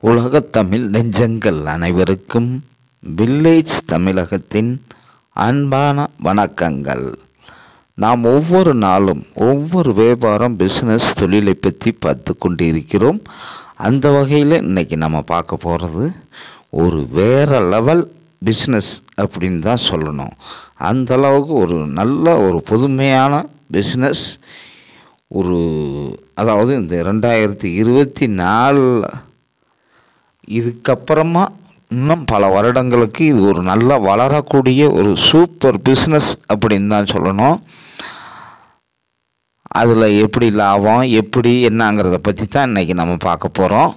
உலகத்தமிழ் நெஞ்சங்கள் அனைவருக்கும் வில்லேஜ் தமிழகத்தின் அன்பான வணக்கங்கள். நாம் ஒவ்வொரு நாளும் ஒவ்வொரு வியாபாரம் பிஸ்னஸ் தொழிலை பற்றி பார்த்து கொண்டிருக்கிறோம். அந்த வகையில் இன்றைக்கி நம்ம பார்க்க போகிறது ஒரு வேறு லெவல் பிஸ்னஸ் அப்படின்னு தான் சொல்லணும். அந்தளவுக்கு ஒரு நல்ல ஒரு புதுமையான பிஸ்னஸ். அதாவது இந்த 2024 இதுக்கப்புறமா இன்னும் பல வருடங்களுக்கு இது ஒரு நல்ல வளரக்கூடிய ஒரு சூப்பர் பிஸ்னஸ் அப்படின்னு தான் சொல்லணும். அதில் எப்படி லாபம் எப்படி என்னங்கிறத பற்றி தான் இன்றைக்கி நம்ம பார்க்க போகிறோம்.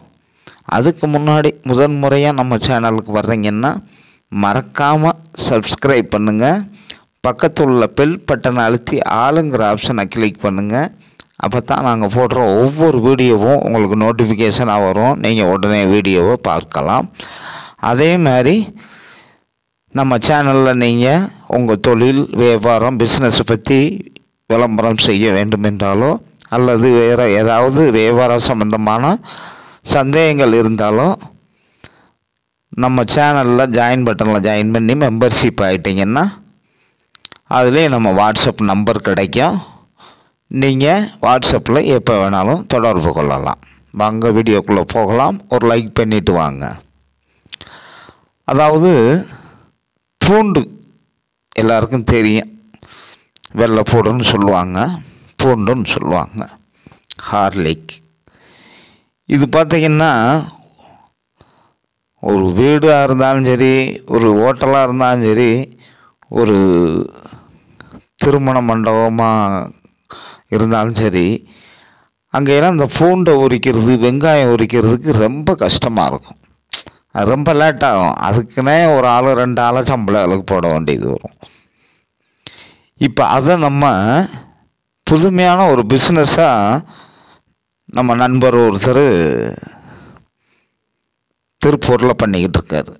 அதுக்கு முன்னாடி முதன்முறையாக நம்ம சேனலுக்கு வர்றீங்கன்னா மறக்காமல் சப்ஸ்கிரைப் பண்ணுங்கள். பக்கத்தில் உள்ள பெல் பட்டனை அழுத்தி ஆளுங்கிற ஆப்ஷனை கிளிக் பண்ணுங்கள். அப்போ தான் நாங்கள் போடுற ஒவ்வொரு வீடியோவும் உங்களுக்கு நோட்டிஃபிகேஷனாக வரும். நீங்கள் உடனே வீடியோவை பார்க்கலாம். அதே மாதிரி நம்ம சேனலில் நீங்கள் உங்கள் தொழில் வியாபாரம் பிஸ்னஸை பற்றி விளம்பரம் செய்ய வேண்டும் என்றாலோ அல்லது வேறு ஏதாவது வியாபாரம் சம்பந்தமான சந்தேகங்கள் இருந்தாலோ நம்ம சேனலில் ஜாயின் பட்டனில் ஜாயின் பண்ணி மெம்பர்ஷிப் ஆகிட்டிங்கன்னா அதிலே நம்ம வாட்ஸ்அப் நம்பர் கிடைக்கும். நீங்கள் வாட்ஸ்அப்பில் எப்போ வேணாலும் தொடர்பு கொள்ளலாம். வாங்க வீடியோக்குள்ளே போகலாம். ஒரு லைக் பண்ணிவிட்டு வாங்க. அதாவது பூண்டு எல்லாருக்கும் தெரியும். வெள்ளைப்பூண்டுன்னு சொல்லுவாங்க, பூண்டுன்னு சொல்லுவாங்க, ஹார்லிக். இது பார்த்திங்கன்னா ஒரு வீடாக இருந்தாலும் சரி, ஒரு ஹோட்டலாக இருந்தாலும் சரி, ஒரு திருமண மண்டபமாக இருந்தாலும் சரி, அங்கெல்லாம் இந்த பூண்டை உரிக்கிறது வெங்காயம் உரிக்கிறதுக்கு ரொம்ப கஷ்டமாக இருக்கும். அது ரொம்ப லேட் ஆகும். அதுக்குன்னே ஒரு ஆள் 2 ஆளை சம்பளம் அளவுக்கு போட வேண்டியது வரும். இப்போ அதை நம்ம புதுமையான ஒரு பிஸ்னஸாக நம்ம நண்பர் ஒருத்தர் திருப்பூரில் பண்ணிக்கிட்டு இருக்கார்.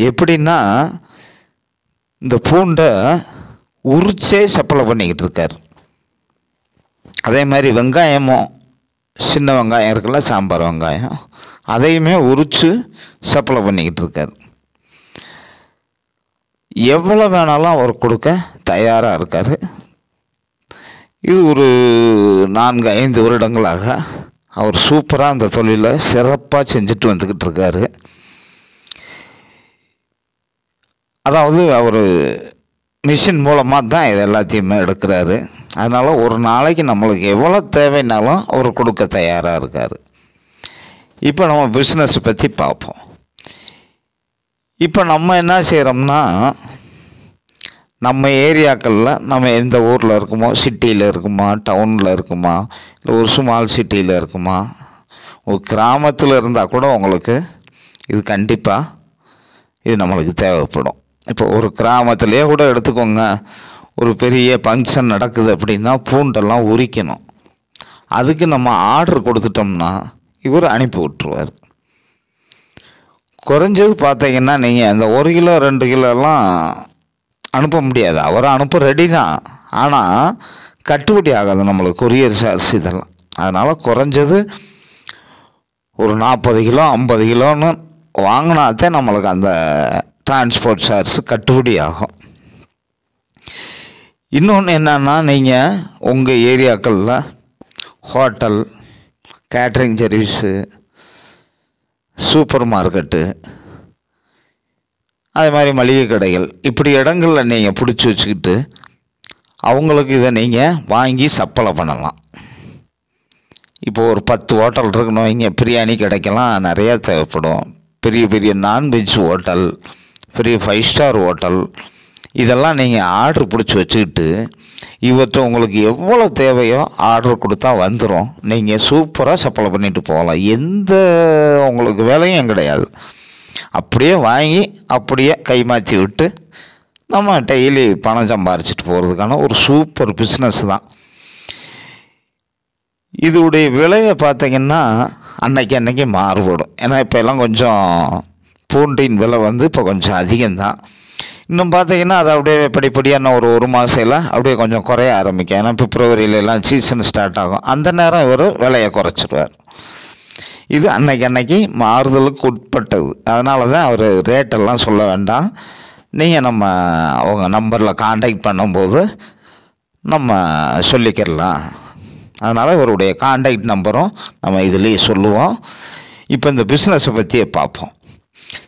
எப்படின்னா இந்த பூண்டை உரிச்சே சப்ளை பண்ணிக்கிட்டு இருக்கார். அதே மாதிரி வெங்காயமும் சின்ன வெங்காயம் இருக்குல்ல, சாம்பார் வெங்காயம், அதையுமே உரித்து சப்ளை பண்ணிக்கிட்டு இருக்கார். எவ்வளோ வேணாலும் அவர் கொடுக்க தயாராக இருக்கார். இது ஒரு 4-5 வருடங்களாக அவர் சூப்பராக அந்த தொழிலை சிறப்பாக செஞ்சுட்டு வந்துக்கிட்டு இருக்கார். அதாவது அவர் மிஷின் மூலமாக தான் இது எல்லாத்தையுமே எடுக்கிறாரு. அதனால் ஒரு நாளைக்கு நம்மளுக்கு எவ்வளோ தேவைன்னாலும் அவர் கொடுக்க தயாராக இருக்கார். இப்போ நம்ம பிஸ்னஸை பற்றி பார்ப்போம். இப்போ நம்ம என்ன செய்கிறோம்னா, நம்ம ஏரியாக்களில் நம்ம எந்த ஊரில் இருக்குமோ, சிட்டியில் இருக்குமா, டவுனில் இருக்குமா, இல்லை ஒரு ஸ்மால் சிட்டியில் இருக்குமா, ஒரு கிராமத்தில் இருந்தால் கூட உங்களுக்கு இது கண்டிப்பாக இது நம்மளுக்கு தேவைப்படும். இப்போ ஒரு கிராமத்திலே கூட எடுத்துக்கோங்க, ஒரு பெரிய ஃபங்க்ஷன் நடக்குது அப்படின்னா பூண்டெல்லாம் உரிக்கணும். அதுக்கு நம்ம ஆர்டர் கொடுத்துட்டோம்னா இவர் அனுப்பி விட்டுருவார். குறைஞ்சது பார்த்தீங்கன்னா நீங்கள் அந்த 1 கிலோ 2 கிலோலாம் அனுப்ப முடியாது. அவர் அனுப்ப ரெடி தான், ஆனால் கட்டுப்படி ஆகாது நம்மளுக்கு கொரியர் சார்ஜ் இதெல்லாம். அதனால் குறைஞ்சது ஒரு 40 கிலோ 50 கிலோன்னு வாங்கினாத்தே நம்மளுக்கு அந்த டிரான்ஸ்போர்ட் சார்ஜ் கட்டுப்படி ஆகும். இன்னொன்று என்னன்னா, நீங்கள் உங்கள் ஏரியாக்களில் hotel, catering service, super market, அதே மாதிரி மளிகை கடைகள், இப்படி இடங்களில் நீங்கள் பிடிச்சி வச்சுக்கிட்டு அவங்களுக்கு இதை நீங்கள் வாங்கி சப்ளை பண்ணலாம். இப்போ ஒரு 10 ஹோட்டல் இருக்கணும், இங்கே பிரியாணி கிடைக்கலாம் நிறையா தேவைப்படும். பெரிய பெரிய நான்வெஜ் ஹோட்டல், பெரிய 5 ஸ்டார் ஹோட்டல், இதெல்லாம் நீங்கள் ஆர்டர் பிடிச்சி வச்சுக்கிட்டு இவற்றை உங்களுக்கு எவ்வளோ தேவையோ ஆர்டர் கொடுத்தா வந்துடும். நீங்கள் சூப்பராக சப்ளை பண்ணிட்டு போகலாம். எந்த உங்களுக்கு வேலையும் கிடையாது. அப்படியே வாங்கி அப்படியே கைமாற்றி விட்டு நம்ம டெய்லி பணம் சம்பாரிச்சிட்டு போகிறதுக்கான ஒரு சூப்பர் பிஸ்னஸ் தான். இதோடைய விலையை பார்த்திங்கன்னா அன்னைக்கு மாறுபடும். ஏன்னா இப்போ எல்லாம் கொஞ்சம் பூண்டின் விலை இப்போ கொஞ்சம் அதிகம்தான். இன்னும் பார்த்திங்கன்னா அது அப்படியே படிப்படியாக ஒரு மாதத்தில் அப்படியே கொஞ்சம் குறைய ஆரம்பிக்கும். ஏன்னா பிப்ரவரியிலலாம் சீசன் ஸ்டார்ட் ஆகும். அந்த நேரம் இவர் விலையை குறைச்சிடுவார். இது அன்னைக்கு மாறுதலுக்கு உட்பட்டது. அதனால தான் அவர் ரேட்டெல்லாம் சொல்ல வேண்டாம். நீங்கள் நம்ம அவங்க நம்பரில் காண்டாக்ட் பண்ணும்போது நம்ம சொல்லிக்கிறலாம். அதனால் இவருடைய காண்டாக்ட் நம்பரும் நம்ம இதுலேயே சொல்லுவோம். இப்போ இந்த பிஸ்னஸை பற்றியே பார்ப்போம்.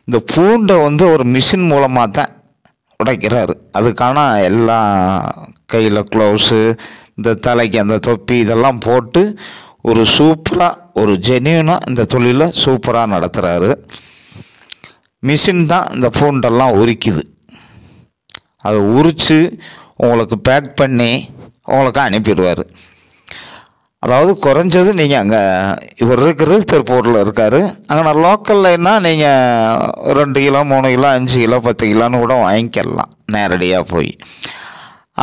இந்த பூண்டை ஒரு மிஷின் மூலமாக தான் உடைக்கிறாரு. அதுக்கான எல்லாம் கையில் க்ளவுஸு, இந்த தலைக்கு அந்த தொப்பி இதெல்லாம் போட்டு ஒரு சூப்பராக ஒரு ஜென்யூனாக இந்த தொழிலை சூப்பராக நடத்துகிறாரு. மிஷின் தான் இந்த பூண்டெல்லாம் உரிக்குது. அதை உரித்து உங்களுக்கு பேக் பண்ணி உங்களுக்கு அனுப்பிடுவார். அதாவது குறைஞ்சது நீங்கள் அங்கே இவர் இருக்கிறது திருப்பூரில் இருக்கார். அங்கே லோக்கல்லைன்னா நீங்கள் 2 கிலோ 3 கிலோ 5 கிலோ 10 கிலோன்னு கூட வாங்கிக்கலாம் நேரடியாக போய்.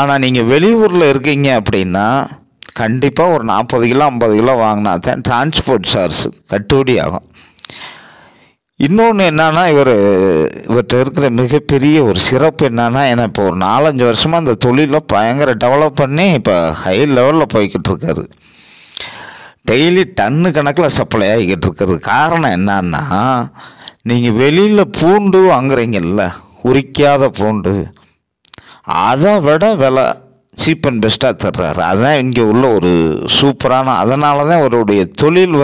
ஆனால் நீங்கள் வெளியூரில் இருக்கீங்க அப்படின்னா கண்டிப்பாக ஒரு 40 கிலோ 50 கிலோ வாங்கினா தான் டிரான்ஸ்போர்ட் சார்ஜ் கட்டுப்படி ஆகும். இன்னொன்று என்னன்னா, இவர்கிட்ட இருக்கிற மிகப்பெரிய ஒரு சிறப்பு என்னன்னா, ஏன்னா இப்போ ஒரு 4-5 வருஷமாக அந்த தொழிலை பயங்கர டெவலப் பண்ணி இப்போ ஹை லெவலில் போய்கிட்டு இருக்காரு. டெய்லி டன்னு கணக்கில் சப்ளை ஆகிக்கிட்டு இருக்கிறது. காரணம் என்னன்னா, நீங்கள் வெளியில் பூண்டு வாங்குறீங்கல்ல, உரிக்காத பூண்டு, அதை விட விலை சீப் அண்ட் பெஸ்ட்டாக தர்றாரு. அதுதான் இங்கே உள்ள ஒரு சூப்பரான, அதனால தான் இவருடைய தொழில்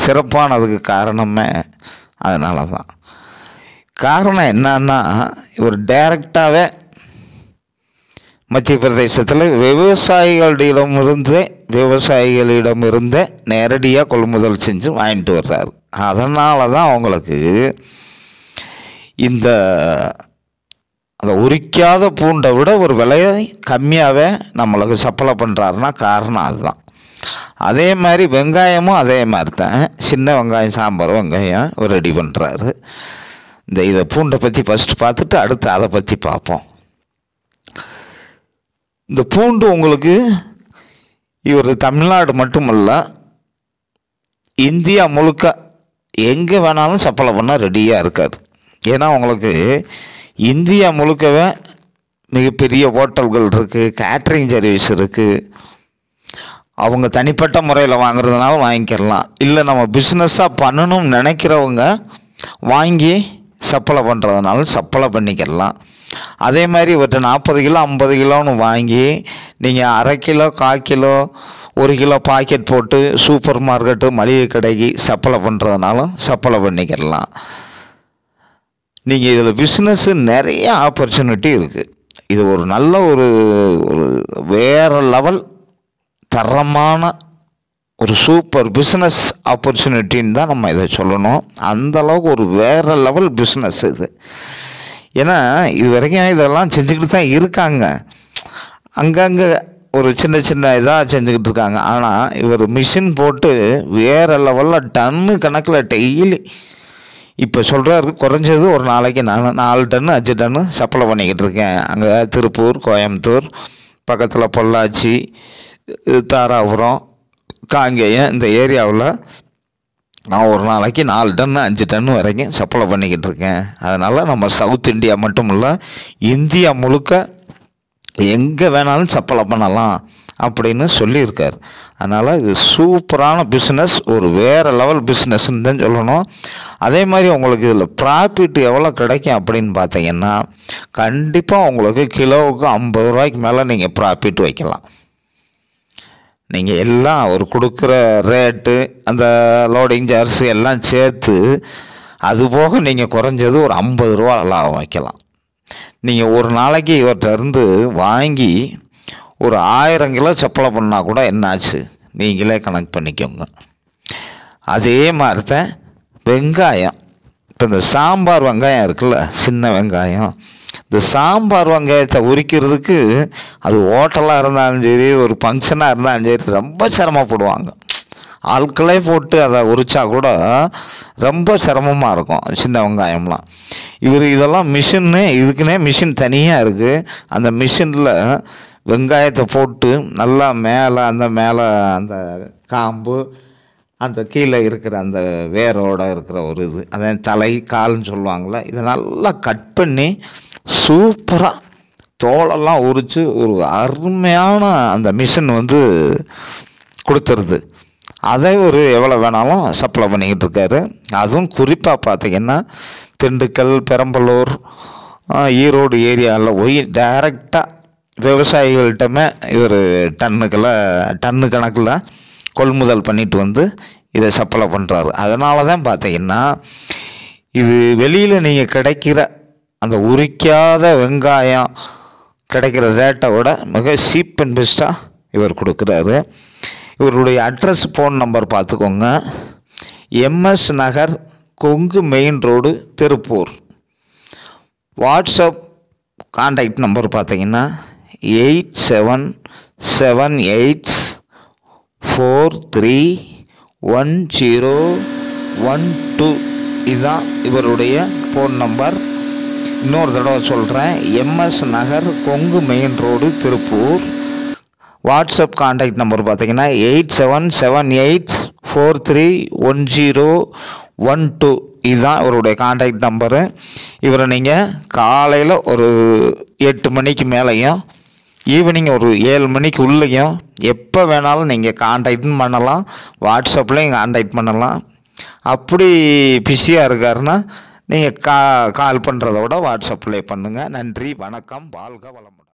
சிறப்பானதுக்கு காரணமே அதனால தான். காரணம் என்னன்னா, இவர் டைரெக்டாகவே மத்திய பிரதேசத்தில் விவசாயிகளிடமிருந்தே நேரடியாக கொள்முதல் செஞ்சு வாங்கிட்டு வர்றாரு. அதனால தான் அவங்களுக்கு அந்த உரிக்காத பூண்டை விட ஒரு விலையை கம்மியாகவே நம்மளுக்கு சப்ளை பண்ணுறாருன்னா காரணம் அதுதான். அதே மாதிரி வெங்காயமும் அதே மாதிரி தான். சின்ன வெங்காயம், சாம்பார் வெங்காயம் ரெடி பண்ணுறாரு. இதை பூண்டை பற்றி ஃபஸ்ட்டு பார்த்துட்டு அடுத்து அதை பற்றி பார்ப்போம். இந்த பூண்டு உங்களுக்கு இவர் தமிழ்நாடு மட்டுமல்ல, இந்தியா முழுக்க எங்கே வேணாலும் சப்ளை பண்ண ரெடியாக இருக்கார். ஏன்னா உங்களுக்கு இந்தியா முழுக்கவே மிகப்பெரிய ஹோட்டல்கள் இருக்குது, கேட்ரிங் சர்வீஸ் இருக்குது. அவங்க தனிப்பட்ட முறையில் வாங்குறதுனால வாங்கிக்கலாம், இல்லை நம்ம பிஸ்னஸாக பண்ணணும்னு நினைக்கிறவங்க வாங்கி சப்ளை பண்ணுறதுனால சப்ளை பண்ணிக்கலாம். அதே மாதிரி இவர்கிட்ட 40 கிலோ 50 கிலோன்னு வாங்கி நீங்கள் அரை கிலோ 1/4 கிலோ 1 கிலோ பாக்கெட் போட்டு சூப்பர் மார்க்கெட்டு மளிகை கடைக்கு சப்ளை பண்ணுறதுனாலும் சப்ளை பண்ணிக்கலாம். நீங்கள் இதில் பிஸ்னஸ்ஸு நிறைய ஆப்பர்ச்சுனிட்டி இருக்குது. இது ஒரு நல்ல ஒரு வேறு லெவல் தரமான ஒரு சூப்பர் பிஸ்னஸ் ஆப்பர்ச்சுனிட்டின்னு தான் நம்ம இதை சொல்லணும். அந்தளவுக்கு ஒரு வேறு லெவல் பிஸ்னஸ் இது. ஏன்னா இது வரைக்கும் இதெல்லாம் செஞ்சுக்கிட்டு தான் இருக்காங்க, அங்கங்கே ஒரு சின்ன இதாக செஞ்சுக்கிட்டு இருக்காங்க. ஆனால் இவர் மிஷின் போட்டு வேறு லெவலில் டன்னு கணக்கில் டெய்லி இப்போ சொல்கிறாரு, குறைஞ்சது ஒரு நாளைக்கு நான் 4 டன்னு 5 டன்னு சப்ளை பண்ணிக்கிட்டு இருக்கேன். அங்கே திருப்பூர், கோயம்புத்தூர் பக்கத்தில் பொள்ளாச்சி, தாராபுரம், காங்கேயம் இந்த ஏரியாவில் நான் ஒரு நாளைக்கு 4 டன்னு 5 டன்னு வரைக்கும் சப்ளை பண்ணிக்கிட்டு இருக்கேன். அதனால் நம்ம சவுத் இந்தியா மட்டும் இல்லை, இந்தியா முழுக்க எங்கே வேணாலும் சப்ளை பண்ணலாம் அப்படின்னு சொல்லியிருக்கார். அதனால் இது சூப்பரான பிஸ்னஸ், ஒரு வேறு லெவல் பிஸ்னஸ்ன்னு தான் சொல்லணும். அதே மாதிரி உங்களுக்கு இதில் ப்ராஃபிட் எவ்வளோ கிடைக்கும் அப்படின்னு பார்த்தீங்கன்னா, கண்டிப்பாக உங்களுக்கு கிலோவுக்கு 50 ரூபாய்க்கு மேலே நீங்கள் ப்ராஃபிட் வைக்கலாம். நீங்கள் எல்லாம் ஒரு கொடுக்குற ரேட்டு, அந்த லோடிங் சார்ஜ் எல்லாம் சேர்த்து அதுபோக நீங்கள் குறைஞ்சது ஒரு 50 ரூபா லாபம் வைக்கலாம். நீங்கள் ஒரு நாளைக்கு இவர்கிட்ட இருந்து வாங்கி ஒரு 1000 கிலோ சப்ளை பண்ணால் கூட என்னாச்சு நீங்களே கணக்கு பண்ணிக்கோங்க. அதே மாதிரி தான் வெங்காயம். இப்போ இந்த சாம்பார் வெங்காயம் இருக்குல்ல, சின்ன வெங்காயம், இந்த சாம்பார் வெங்காயத்தை உரிக்கிறதுக்கு அது ஹோட்டலாக இருந்தாலும் சரி, ஒரு ஃபங்க்ஷனாக இருந்தாலும் சரி, ரொம்ப சிரமப்படுவாங்க. ஆட்களே போட்டு அதை உரித்தா கூட ரொம்ப சிரமமாக இருக்கும் சின்ன வெங்காயம்லாம். இதெல்லாம் மிஷின்னு, இதுக்குன்னே மிஷின் தனியாக இருக்குது. அந்த மிஷினில் வெங்காயத்தை போட்டு நல்லா மேலே அந்த காம்பு, அந்த கீழே இருக்கிற அந்த வேரோடு இருக்கிற ஒரு இது, அதான் தலை கால்னு சொல்லுவாங்களே, இதை நல்லா கட் பண்ணி சூப்பராக தோலெல்லாம் உரித்து ஒரு அருமையான அந்த மிஷின் கொடுத்துருது. அதை ஒரு எவ்வளோ வேணாலும் சப்ளை பண்ணிக்கிட்டு இருக்காரு. அதுவும் குறிப்பாக பார்த்திங்கன்னா திண்டுக்கல், பெரம்பலூர், ஈரோடு ஏரியாவில் போய் டைரெக்டாக விவசாயிகள்கிட்டமே இவர் டன்னு கணக்கில் கொள்முதல் பண்ணிட்டு வந்து இதை சப்ளை பண்ணுறாரு. அதனால தான் பார்த்திங்கன்னா இது வெளியில் நீங்கள் கிடைக்கிற அந்த உரிக்காத வெங்காயம் கிடைக்கிற ரேட்டை விட மிக சீப் அண்ட் பெஸ்ட்டாக இவர் கொடுக்குறாரு. இவருடைய அட்ரஸ், ஃபோன் நம்பர் பார்த்துக்கோங்க. MS Nagar, Kongu main road, Tiruppur. WhatsApp contact number பார்த்தீங்கன்னா 8778431012. இதுதான் இவருடைய ஃபோன் நம்பர். இன்னொரு தடவை சொல்கிறேன், MS Nagar, Kongu main road, Tiruppur. WhatsApp contact number பார்த்தீங்கன்னா 8778431012. இதுதான் இவருடைய கான்டாக்ட் நம்பரு. இவரை நீங்கள் காலையில் ஒரு 8 மணிக்கு மேலேயும் ஈவினிங் ஒரு 7 மணிக்கு உள்ளேயும் எப்போ வேணாலும் நீங்கள் கான்டாக்டும் பண்ணலாம், வாட்ஸ்அப்லேயும் கான்டாக்ட் பண்ணலாம். அப்படி பிஸியாக இருக்காருன்னா நீங்கள் கால் பண்ணுறத விட வாட்ஸ்அப்லேயே பண்ணுங்கள். நன்றி, வணக்கம், வாழ்க வளம்.